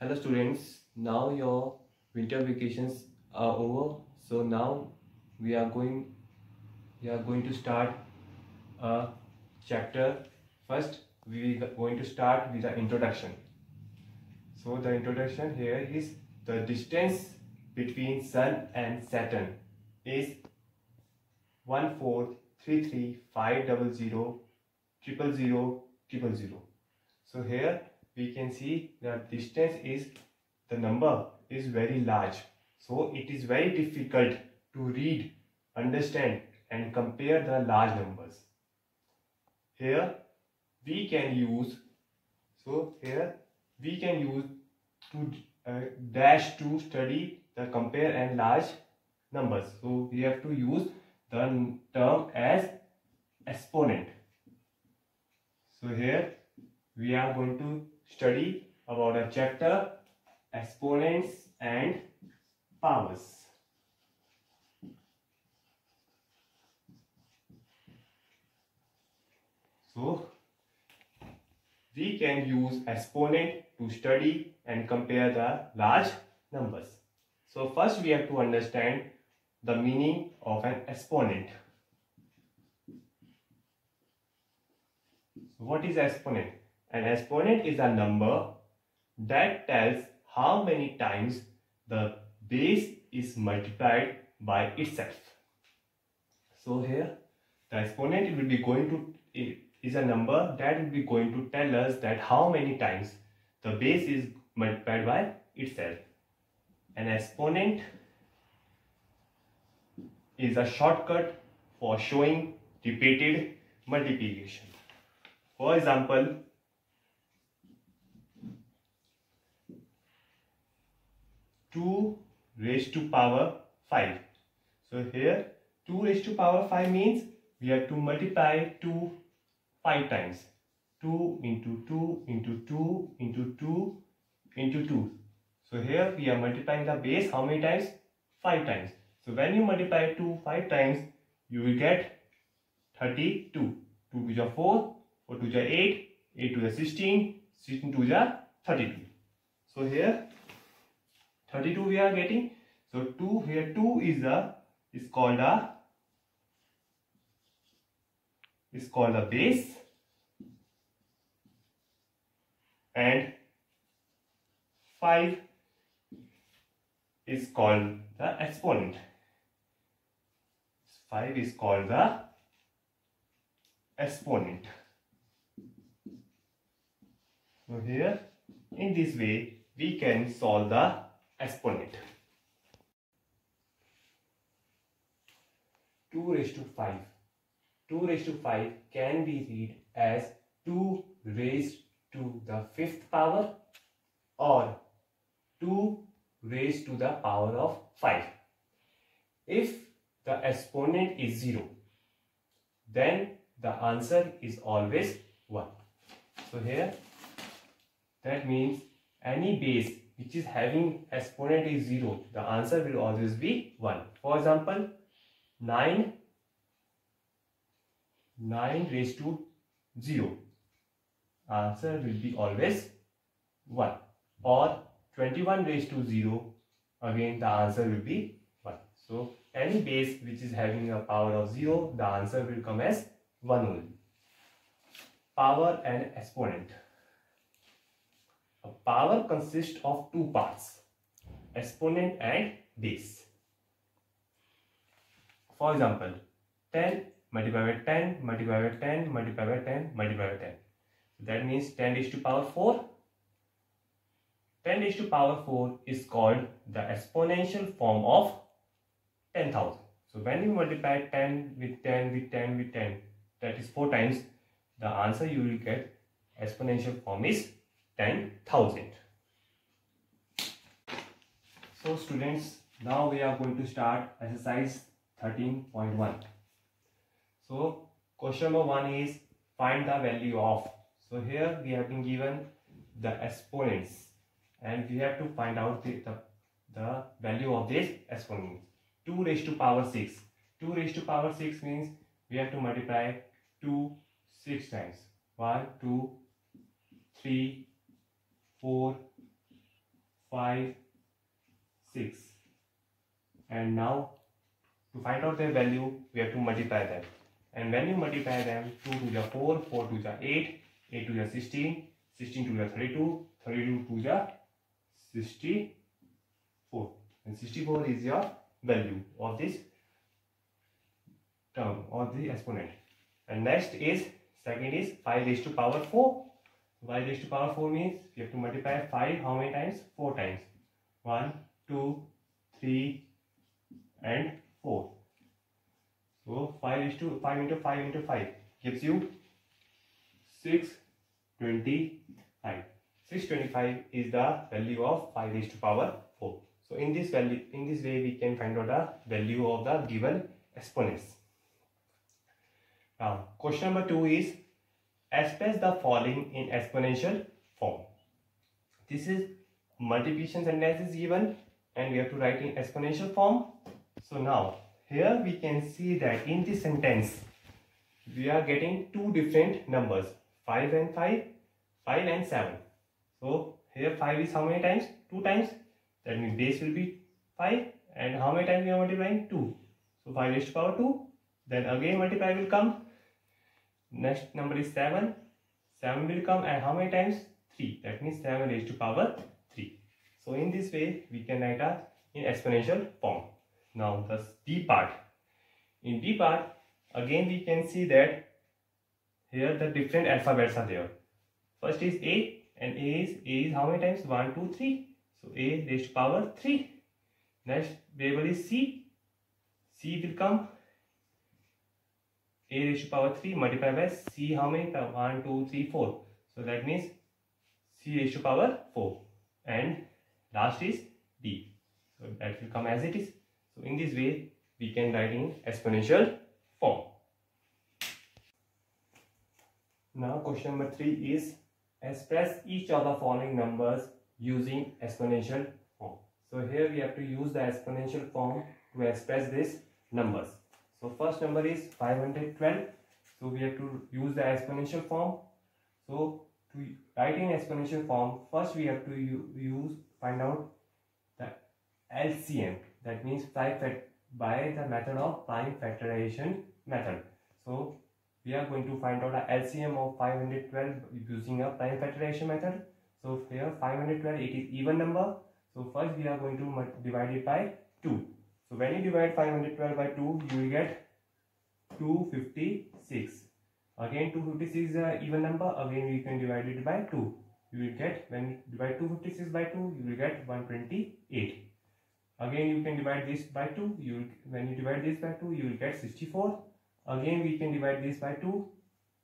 Hello students, now your winter vacations are over. So now we are going to start a chapter. First we are going to start with the introduction. So the introduction here is the distance between Sun and Saturn is 143350000000. So here we can see the distance is the number is very large, so it is very difficult to read, understand and compare the large numbers. Here we can use to dash to study the compare and large numbers. So we have to use the term as exponent. So here we are going to study about a chapter exponents and powers. So we can use exponent to study and compare the large numbers. So first we have to understand the meaning of an exponent. So what is exponent? An exponent is a number that tells how many times the base is multiplied by itself. So here the exponent will be going to is a number that will be going to tell us that how many times the base is multiplied by itself. An exponent is a shortcut for showing repeated multiplication. For example, 2 raised to power 5. So here 2 raised to power 5 means we have to multiply 2 5 times. 2 into 2 into 2 into 2 into 2. So here we are multiplying the base how many times? 5 times. So when you multiply 2 5 times, you will get 32. 2 to the 4, 4 to the 8, 8 to the 16, 16 to the 32. So here 32 we are getting. So 2 here 2 is called the base, and 5 is called the exponent. 5 is called the exponent. So here in this way we can solve the exponent. 2 raised to 5. 2 raised to 5 can be read as 2 raised to the 5th power or 2 raised to the power of 5. If the exponent is 0, then the answer is always 1. So here that means any base which is having exponent is 0, the answer will always be 1. For example, 9 raised to 0, answer will be always 1. Or 21 raised to 0, again the answer will be 1. So any base which is having a power of 0, the answer will come as 1 only. Power and exponent. A power consists of two parts, exponent and base. For example, 10 multiplied by 10 multiplied by 10 multiplied by 10 multiplied by 10. That means 10 raised to power 4. 10 raised to power 4 is called the exponential form of 10,000. So when you multiply 10 with 10 with 10 with 10, that is 4 times, the answer you will get exponential form is 10,000. So students, now we are going to start exercise 13.1. So question number 1 is find the value of. So here we have been given the exponents and we have to find out the value of this exponent. 2 raised to power 6. 2 raised to power 6 means we have to multiply 2 6 times. 1 2 3 4 5, 6. And now to find out their value, we have to multiply them. And when you multiply them, 2 to the 4, 4 to the 8, 8 to the 16, 16 to the 32, 32 to the 64. And 64 is your value of this term or the exponent. And next is, second is 5 raised to power 4. 5 raised to power 4 means you have to multiply 5 how many times? 4 times. 1, 2, 3 and 4. So 5 into 5 into 5 gives you 625. 625 is the value of 5 raised to power 4. So in this way we can find out the value of the given exponents. Now question number 2 is express the following in exponential form. This is multiplication sentence is given and we have to write in exponential form. So now here we can see that in this sentence we are getting two different numbers, 5 and 5, 5 and 7. So here 5 is how many times? 2 times. That means base will be 5 and how many times we are multiplying? 2. So 5 raised to power 2. Then again multiply will come. Next number is 7. 7 will come and how many times? 3. That means 7 raised to power 3. So in this way we can write in exponential form. Now the B part. In B part again we can see that here the different alphabets are there. First is A and A is how many times? 1, 2, 3. So A raised to power 3. Next variable is C. C will come. A raised to power 3 multiplied by C how many? 1, 2, 3, 4. So that means C raised to power 4. And last is D. So that will come as it is. So in this way we can write in exponential form. Now question number 3 is express each of the following numbers using exponential form. So here we have to use the exponential form to express these numbers. So first number is 512. So we have to use the exponential form. So to write in exponential form, first we have to find out the LCM. That means by the method of prime factorization method. So we are going to find out the LCM of 512 using a prime factorization method. So here 512, it is even number. So first we are going to divide it by 2. So when you divide 512 by 2, you will get 256. Again 256 is an even number. Again we can divide it by 2. You will get, when you divide 256 by 2, you will get 128. Again you can divide this by 2. When you divide this by 2, you will get 64. Again we can divide this by 2.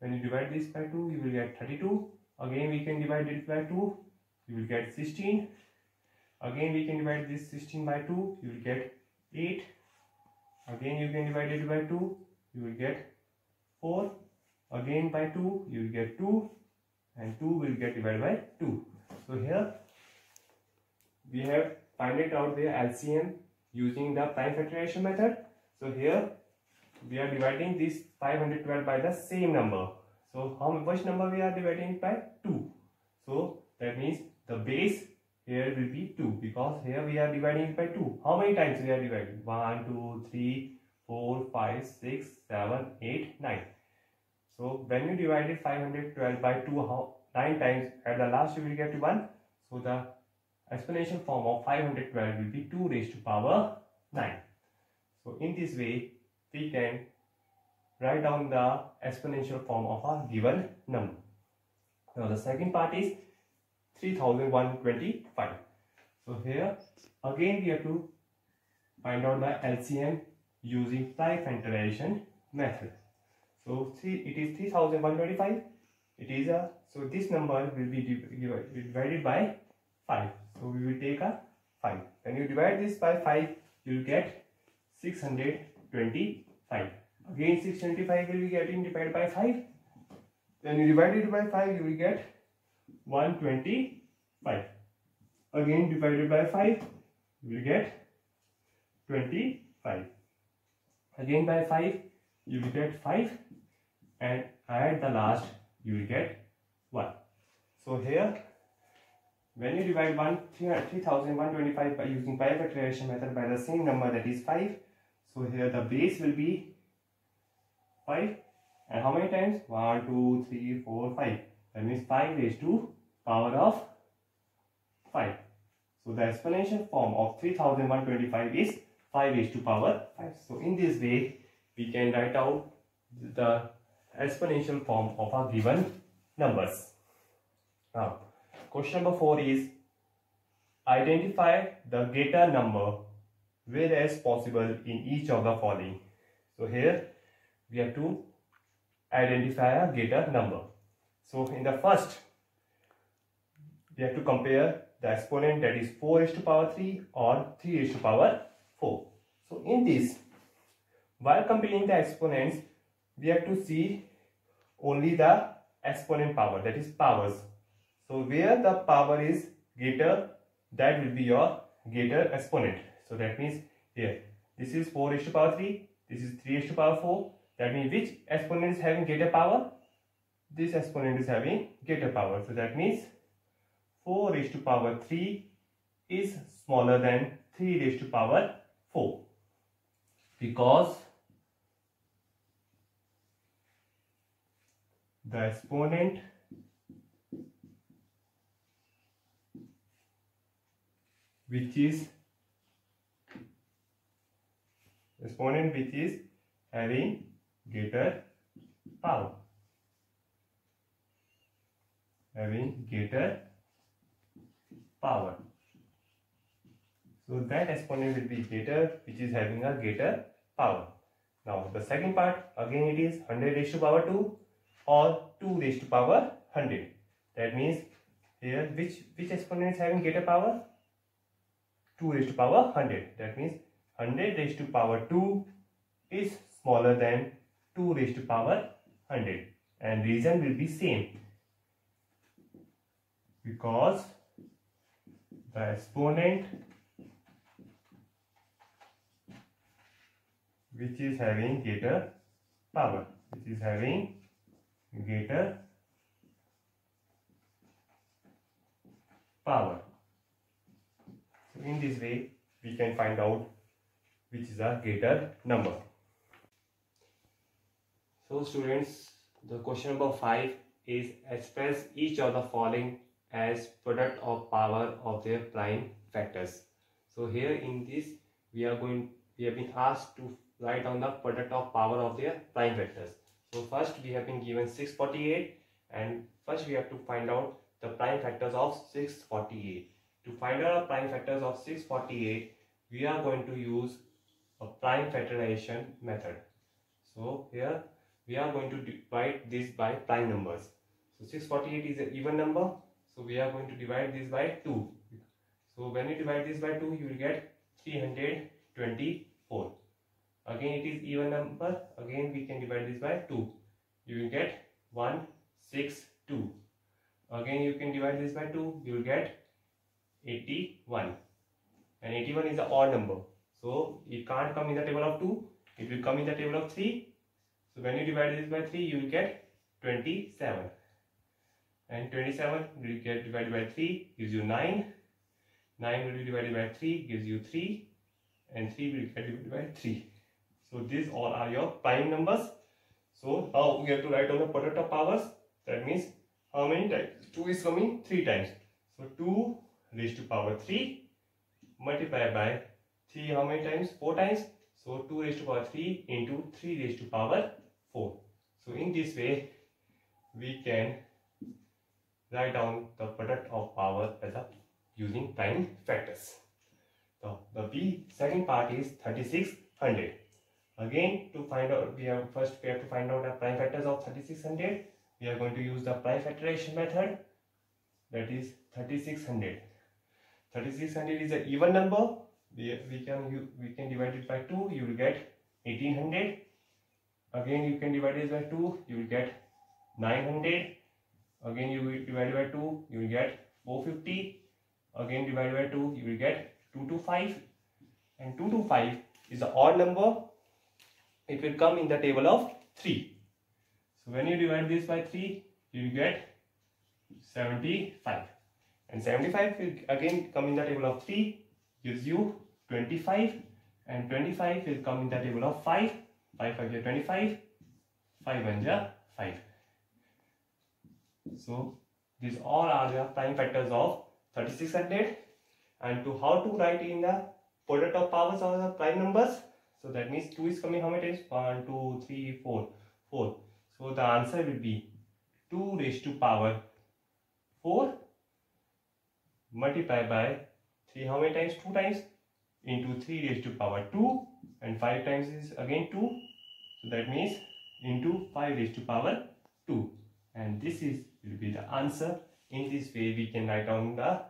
When you divide this by 2, you will get 32. Again we can divide it by 2. You will get 16. Again we can divide this 16 by 2. You will get 8. Again you can divide it by 2. You will get 4. Again by 2. You will get 2. And 2 will get divided by 2. So here we have find it out the LCM using the prime factorization method. So here we are dividing this 512 by the same number. So which number we are dividing it by? 2. So that means the base here will be 2 because here we are dividing it by 2. How many times we are dividing? 1, 2, 3, 4, 5, 6, 7, 8, 9. So when you divide it 512 by 2, 9 times, at the last you will get 1. So the exponential form of 512 will be 2 raised to power 9. So in this way we can write down the exponential form of a given number. Now the second part is 3125. So here again we have to find out the LCM using prime factorization method. So it is 3125. It is so this number will be divided by 5. So we will take a 5. When you divide this by 5, you will get 625. Again 625 will be getting divided by 5. When you divide it by 5, you will get 125. Again divided by 5, you will get 25. Again by 5, you will get 5. And at the last, you will get 1. So here when you divide 3125 by using pi factorization method by the same number, that is 5, so here the base will be 5, and how many times? 1 2 3 4 5. That means 5 raised to power of 5. So the exponential form of 3125 is 5 raised to power 5. So in this way we can write out the exponential form of our given numbers. Now question number 4 is identify the greater number whereas possible in each of the following. So here we have to identify a greater number. So in the first we have to compare the exponent, that is 4 raised to power 3 or 3 raised to power 4. So in this, while comparing the exponents, we have to see only the exponent power, that is powers. So where the power is greater, that will be your greater exponent. So that means here, this is 4 raised to power 3, this is 3 raised to power 4. That means which exponent is having greater power? This exponent is having greater power. So that means 4 raised to power 3 is smaller than 3 raised to power 4, because the exponent which is having greater power, so that exponent will be greater, which is having a greater power. Now the second part, again it is 100 raised to power 2 or 2 raised to power 100. That means here which exponent is having greater power? 2 raised to power 100. That means 100 raised to power 2 is smaller than 2 raised to power 100, and reason will be same, because the exponent which is having greater power, So in this way we can find out which is a greater number. So students, the question number 5 is express each of the following as product of power of their prime factors. So here in this we have been asked to write down the product of power of their prime factors. So first we have been given 648, and first we have to find out the prime factors of 648. To find out the prime factors of 648, we are going to use a prime factorization method. So here we are going to divide this by prime numbers. So 648 is an even number, so we are going to divide this by 2. So when you divide this by 2, you will get 324. Again it is even number, again we can divide this by 2. You will get 162. Again you can divide this by 2, you will get 81. And 81 is an odd number, so it can't come in the table of 2, it will come in the table of 3. So when you divide this by 3, you will get 27. And 27 will get divided by 3 gives you 9. 9 will be divided by 3 gives you 3. And 3 will get divided by 3. So these all are your prime numbers. So now we have to write down the product of powers. That means how many times? 2 is coming 3 times. So 2 raised to power 3 multiplied by 3 how many times? 4 times. So 2 raised to power 3 into 3 raised to power 4. So in this way we can write down the product of power as a using prime factors. So the second part is 3600. Again, to find out, we have to find out the prime factors of 3600. We are going to use the prime factorization method, that is 3600. 3600 is an even number. We can divide it by 2, you will get 1800. Again you can divide it by 2, you will get 900. Again you will divide it by 2, you will get 450. Again divided by 2, you will get 225. And 225 is an odd number. It will come in the table of 3. So when you divide this by 3, you will get 75. and 75 will again come in the table of 3, gives you 25, and 25 will come in the table of 5, 5 5 25, 5 1 5. So these all are the prime factors of 3600. And to how to write in the product of powers of the prime numbers, so that means 2 is coming how many times? 1 2 3 4 4. So the answer will be 2 raised to power 4 multiplied by 3 how many times? 2 times, into 3 raised to power 2, and 5 times is again 2, so that means into 5 raised to power 2, and this will be the answer. In this way we can write down the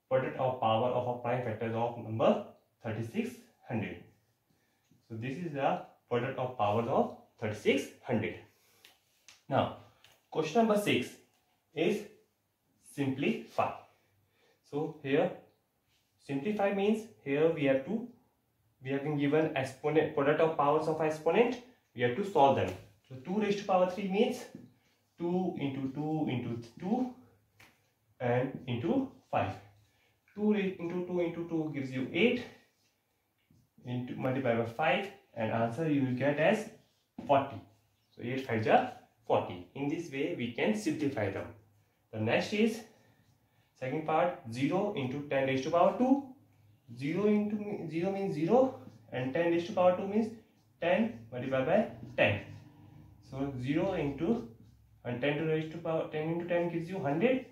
product of power of a prime factors of number 3600. So this is the product of powers of 3600. Now question number 6 is simplify. So here simplify means here we have been given exponent, product of powers of exponent, we have to solve them. So 2 raised to power 3 means 2 into 2 into 2 and into 5. 2 into 2 into 2 gives you 8, into multiplied by 5, and answer you will get as 40. So 8 5 are 40. In this way we can simplify them. The next is second part, 0 into 10 raised to power 2. 0 into 0 means 0, and 10 raised to power 2 means 10 multiplied by 10. So 0 into and 10 to raised to power 10 into 10 gives you 100,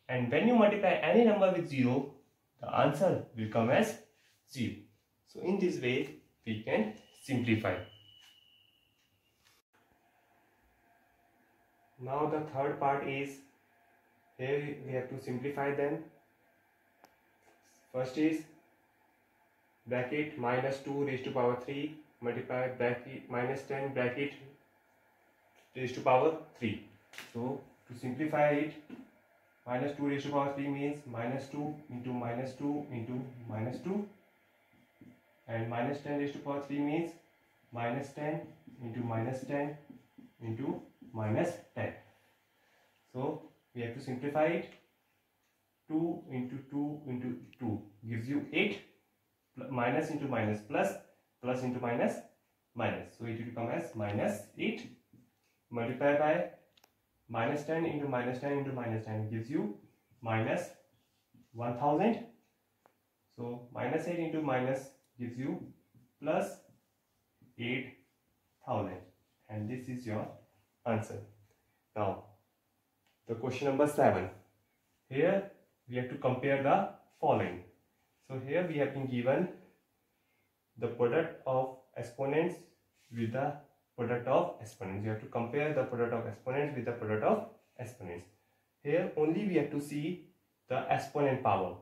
and when you multiply any number with 0, the answer will come as 0. So in this way we can simplify. Now the third part is, here we have to simplify them. First is bracket minus 2 raised to power 3 multiply bracket minus 10 bracket raised to power 3. So to simplify it, minus 2 raised to power 3 means minus 2 into minus 2 into minus 2, and minus 10 raised to power 3 means minus 10 into minus 10 into minus 10. So we have to simplify it. 2 into 2 into 2 gives you 8, minus into minus plus, plus into minus minus, so it will come as minus 8 multiplied by minus 10 into minus 10 into minus 10 gives you minus 1000. So minus 8 into minus gives you plus 8000, and this is your answer. Now the question number 7. Here we have to compare the following. So here we have been given the product of exponents with the product of exponents. You have to compare the product of exponents with the product of exponents. Here only we have to see the exponent power.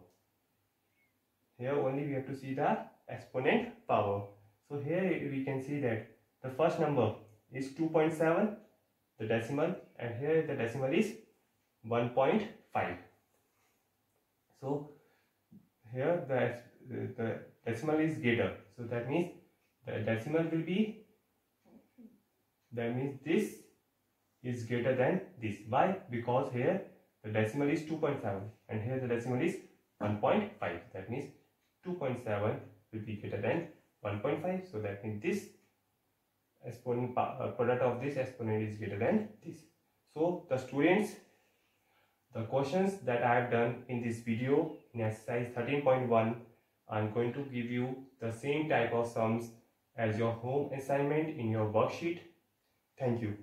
Here only we have to see the exponent power. So here we can see that the first number is 2.7, the decimal, and here the decimal is 1.5. So here the decimal is greater, so that means the decimal will be, that means this is greater than this. Why? Because here the decimal is 2.7 and here the decimal is 1.5. That means 2.7 will be greater than 1.5. So that means this exponent product of this exponent is greater than this. So the students, the questions that I have done in this video in exercise 13.1, I am going to give you the same type of sums as your home assignment in your worksheet. Thank you.